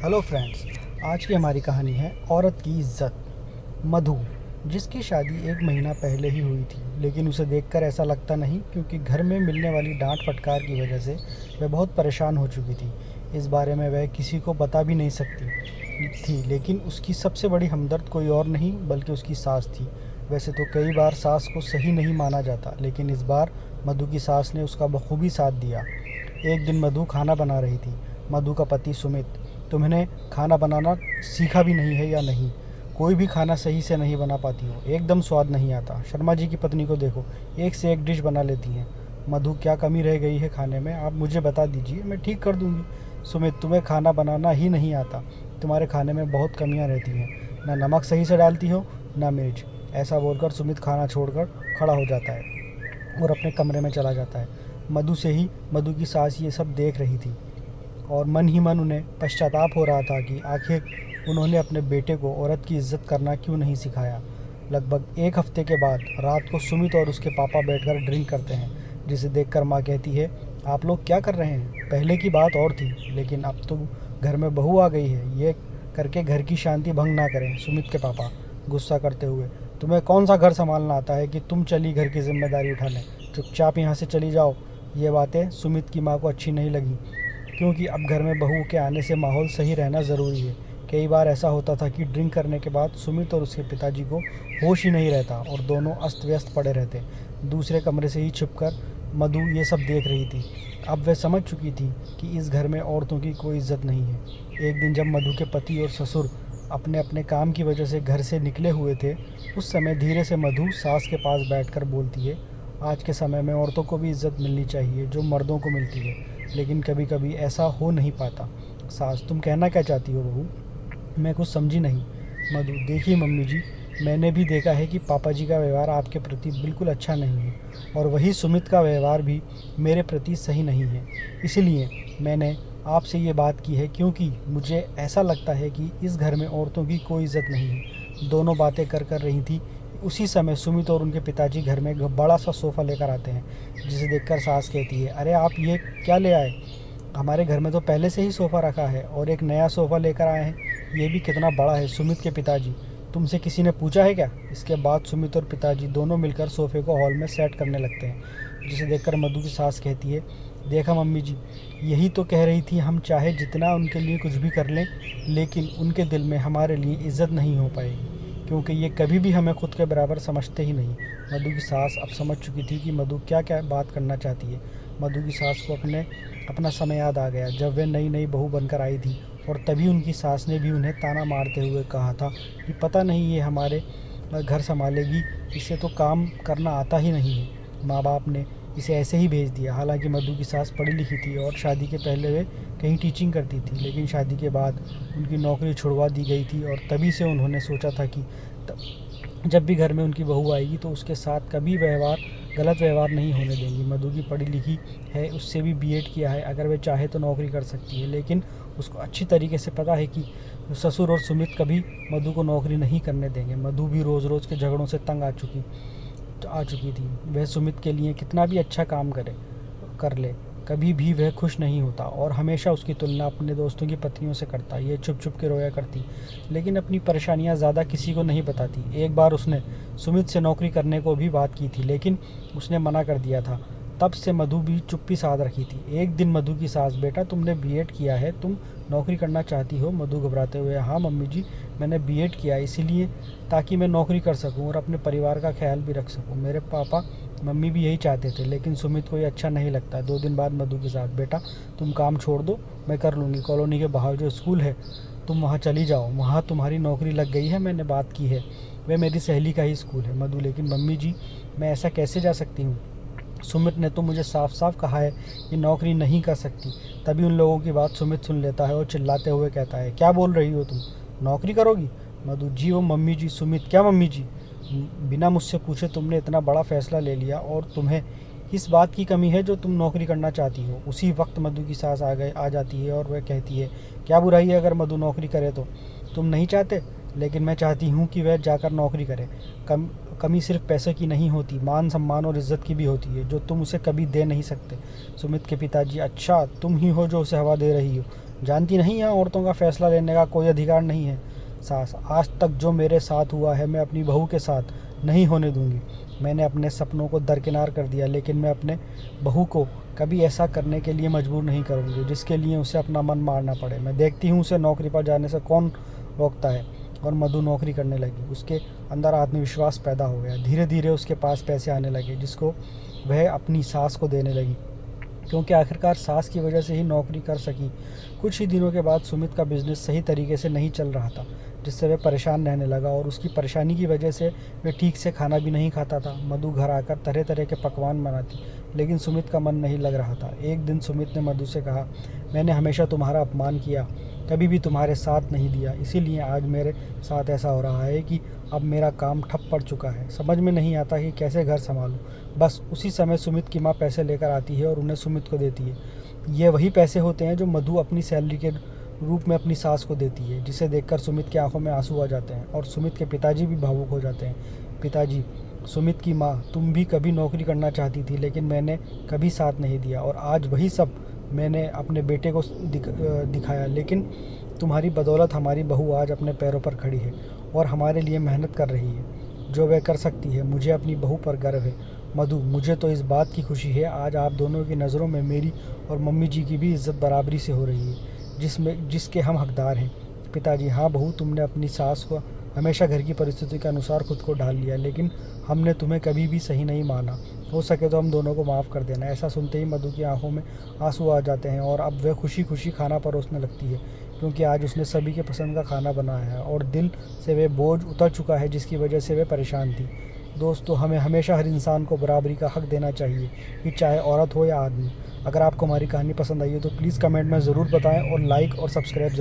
Hello friends, आज की हमारी कहानी है औरत की इज्जत। मधु, जिसकी शादी 1 महीना पहले ही हुई थी, लेकिन उसे देखकर ऐसा लगता नहीं, क्योंकि घर में मिलने वाली डांट फटकार की वजह से वह बहुत परेशान हो चुकी थी। इस बारे में वह किसी को बता भी नहीं सकती थी, लेकिन उसकी सबसे बड़ी हमदर्द कोई और नहीं बल्कि उसकी सास थी। वैसे तो कई बार सास को सही नहीं माना जाता, लेकिन इस बार मधु की सास ने उसका बखूबी साथ दिया। एक दिन मधु खाना बना रही थी। मधु का पति सुमित, तुमने खाना बनाना सीखा भी नहीं है या नहीं? कोई भी खाना सही से नहीं बना पाती हो, एकदम स्वाद नहीं आता। शर्मा जी की पत्नी को देखो, एक से एक डिश बना लेती हैं। मधु, क्या कमी रह गई है खाने में? आप मुझे बता दीजिए, मैं ठीक कर दूंगी। सुमित, तुम्हें खाना बनाना ही नहीं आता। तुम्हारे खाने में बहुत कमियां रहती हैं, ना नमक सही से डालती हो, ना मिर्च। ऐसा बोलकर सुमित खाना छोड़कर खड़ा हो जाता है और अपने कमरे में चला जाता है। मधु की सास ये सब देख रही थी और मन ही मन उन्हें पश्चाताप हो रहा था कि आखिर उन्होंने अपने बेटे को औरत की इज्जत करना क्यों नहीं सिखाया। लगभग 1 हफ्ते के बाद रात को सुमित और उसके पापा बैठकर ड्रिंक करते हैं, जिसे देखकर माँ कहती है, आप लोग क्या कर रहे हैं? पहले की बात और थी, लेकिन अब तो घर में बहू आ गई है, ये करके घर की शांति भंग ना करें। सुमित के पापा गुस्सा करते हुए, तुम्हें कौन सा घर संभालना आता है कि तुम चली घर की जिम्मेदारी उठाने? चुपचाप यहाँ से चली जाओ। ये बातें सुमित की माँ को अच्छी नहीं लगी, क्योंकि अब घर में बहू के आने से माहौल सही रहना ज़रूरी है। कई बार ऐसा होता था कि ड्रिंक करने के बाद सुमित और उसके पिताजी को होश ही नहीं रहता और दोनों अस्त व्यस्त पड़े रहते। दूसरे कमरे से ही छिपकर मधु ये सब देख रही थी। अब वह समझ चुकी थी कि इस घर में औरतों की कोई इज्जत नहीं है। एक दिन जब मधु के पति और ससुर अपने अपने काम की वजह से घर से निकले हुए थे, उस समय धीरे से मधु सास के पास बैठकर बोलती है, आज के समय में औरतों को भी इज्जत मिलनी चाहिए जो मर्दों को मिलती है, लेकिन कभी कभी ऐसा हो नहीं पाता। सास, तुम कहना क्या चाहती हो? बहू, मैं कुछ समझी नहीं। मधु, देखिए मम्मी जी, मैंने भी देखा है कि पापा जी का व्यवहार आपके प्रति बिल्कुल अच्छा नहीं है, और वही सुमित का व्यवहार भी मेरे प्रति सही नहीं है। इसलिए मैंने आपसे ये बात की है, क्योंकि मुझे ऐसा लगता है कि इस घर में औरतों की कोई इज्जत नहीं है। दोनों बातें कर रही थी। उसी समय सुमित और उनके पिताजी घर में एक बड़ा सा सोफ़ा लेकर आते हैं, जिसे देखकर सास कहती है, अरे आप ये क्या ले आए? हमारे घर में तो पहले से ही सोफ़ा रखा है और एक नया सोफ़ा लेकर आए हैं, ये भी कितना बड़ा है। सुमित के पिताजी, तुमसे किसी ने पूछा है क्या? इसके बाद सुमित और पिताजी दोनों मिलकर सोफ़े को हॉल में सेट करने लगते हैं, जिसे देखकर मधु की सास कहती है, देखा मम्मी जी, यही तो कह रही थी, हम चाहे जितना उनके लिए कुछ भी कर लें, लेकिन उनके दिल में हमारे लिए इज्जत नहीं हो पाएगी, क्योंकि ये कभी भी हमें खुद के बराबर समझते ही नहीं। मधु की सास अब समझ चुकी थी कि मधु क्या क्या बात करना चाहती है। मधु की सास को अपना समय याद आ गया, जब वे नई नई बहू बनकर आई थी, और तभी उनकी सास ने भी उन्हें ताना मारते हुए कहा था कि पता नहीं ये हमारे घर संभालेगी, इसे तो काम करना आता ही नहीं है, माँ बाप ने इसे ऐसे ही भेज दिया। हालांकि मधु की सास पढ़ी लिखी थी और शादी के पहले वे कहीं टीचिंग करती थी, लेकिन शादी के बाद उनकी नौकरी छुड़वा दी गई थी, और तभी से उन्होंने सोचा था कि जब भी घर में उनकी बहू आएगी तो उसके साथ कभी गलत व्यवहार नहीं होने देंगी। मधु की पढ़ी लिखी है, उससे भी बीएड किया है, अगर वे चाहे तो नौकरी कर सकती है, लेकिन उसको अच्छी तरीके से पता है कि ससुर और सुमित कभी मधु को नौकरी नहीं करने देंगे। मधु भी रोज़ रोज़ के झगड़ों से तंग आ चुकी थी। वह सुमित के लिए कितना भी अच्छा काम कर ले, कभी भी वह खुश नहीं होता और हमेशा उसकी तुलना अपने दोस्तों की पत्नियों से करता। ये छुप छुप के रोया करती, लेकिन अपनी परेशानियां ज़्यादा किसी को नहीं बताती। एक बार उसने सुमित से नौकरी करने को भी बात की थी, लेकिन उसने मना कर दिया था। तब से मधु भी चुप्पी साध रखी थी। एक दिन मधु की सास, बेटा तुमने बीएड किया है, तुम नौकरी करना चाहती हो? मधु घबराते हुए, हाँ मम्मी जी, मैंने बीएड किया इसीलिए ताकि मैं नौकरी कर सकूं और अपने परिवार का ख्याल भी रख सकूं। मेरे पापा मम्मी भी यही चाहते थे, लेकिन सुमित को ये अच्छा नहीं लगता। 2 दिन बाद मधु के साथ, बेटा तुम काम छोड़ दो, मैं कर लूँगी। कॉलोनी के बाहर जो स्कूल है, तुम वहाँ चली जाओ, वहाँ तुम्हारी नौकरी लग गई है, मैंने बात की है, वह मेरी सहेली का ही स्कूल है। मधु, लेकिन मम्मी जी, मैं ऐसा कैसे जा सकती हूँ? सुमित ने तो मुझे साफ साफ कहा है कि नौकरी नहीं कर सकती। तभी उन लोगों की बात सुमित सुन लेता है और चिल्लाते हुए कहता है, क्या बोल रही हो तुम? नौकरी करोगी? मधु, जी वो मम्मी जी। सुमित, क्या मम्मी जी? बिना मुझसे पूछे तुमने इतना बड़ा फैसला ले लिया, और तुम्हें इस बात की कमी है जो तुम नौकरी करना चाहती हो। उसी वक्त मधु की सास आ जाती है और वह कहती है, क्या बुराई है अगर मधु नौकरी करे तो? तुम नहीं चाहते, लेकिन मैं चाहती हूँ कि वह जाकर नौकरी करे। कमी सिर्फ पैसे की नहीं होती, मान सम्मान और इज्जत की भी होती है, जो तुम उसे कभी दे नहीं सकते। सुमित के पिताजी, अच्छा तुम ही हो जो उसे हवा दे रही हो? जानती नहीं है औरतों का फ़ैसला लेने का कोई अधिकार नहीं है। सास, आज तक जो मेरे साथ हुआ है मैं अपनी बहू के साथ नहीं होने दूंगी। मैंने अपने सपनों को दरकिनार कर दिया, लेकिन मैं अपने बहू को कभी ऐसा करने के लिए मजबूर नहीं करूंगी जिसके लिए उसे अपना मन मारना पड़े। मैं देखती हूँ उसे नौकरी पर जाने से कौन रोकता है। और मधु नौकरी करने लगी। उसके अंदर आत्मविश्वास पैदा हो गया। धीरे धीरे उसके पास पैसे आने लगे जिसको वह अपनी सास को देने लगी, क्योंकि आखिरकार सास की वजह से ही नौकरी कर सकी। कुछ ही दिनों के बाद सुमित का बिजनेस सही तरीके से नहीं चल रहा था, जिससे वह परेशान रहने लगा और उसकी परेशानी की वजह से वह ठीक से खाना भी नहीं खाता था। मधु घर आकर तरह तरह के पकवान बनाती, लेकिन सुमित का मन नहीं लग रहा था। एक दिन सुमित ने मधु से कहा, मैंने हमेशा तुम्हारा अपमान किया, कभी भी तुम्हारे साथ नहीं दिया, इसीलिए आज मेरे साथ ऐसा हो रहा है कि अब मेरा काम ठप पड़ चुका है। समझ में नहीं आता कि कैसे घर संभालूं। बस उसी समय सुमित की माँ पैसे लेकर आती है और उन्हें सुमित को देती है। ये वही पैसे होते हैं जो मधु अपनी सैलरी के रूप में अपनी सास को देती है, जिसे देखकर सुमित की आंखों में आंसू आ जाते हैं और सुमित के पिताजी भी भावुक हो जाते हैं। पिताजी, सुमित की माँ, तुम भी कभी नौकरी करना चाहती थी, लेकिन मैंने कभी साथ नहीं दिया और आज वही सब मैंने अपने बेटे को दिखाया। लेकिन तुम्हारी बदौलत हमारी बहू आज अपने पैरों पर खड़ी है और हमारे लिए मेहनत कर रही है जो वह कर सकती है। मुझे अपनी बहू पर गर्व है। मधु, मुझे तो इस बात की खुशी है आज आप दोनों की नज़रों में मेरी और मम्मी जी की भी इज्जत बराबरी से हो रही है, जिसके हम हकदार हैं। पिताजी, हाँ बहू, तुमने अपनी सास को हमेशा घर की परिस्थिति के अनुसार खुद को ढाल लिया, लेकिन हमने तुम्हें कभी भी सही नहीं माना। हो सके तो हम दोनों को माफ़ कर देना। ऐसा सुनते ही मधु की आंखों में आंसू आ जाते हैं और अब वह खुशी खुशी खाना परोसने लगती है, क्योंकि आज उसने सभी के पसंद का खाना बनाया है और दिल से वह बोझ उतर चुका है जिसकी वजह से वह परेशान थी। दोस्तों, हमें हमेशा हर इंसान को बराबरी का हक देना चाहिए, कि चाहे औरत हो या आदमी। अगर आपको हमारी कहानी पसंद आई हो तो प्लीज़ कमेंट में ज़रूर बताएं और लाइक और सब्सक्राइब ज़रूर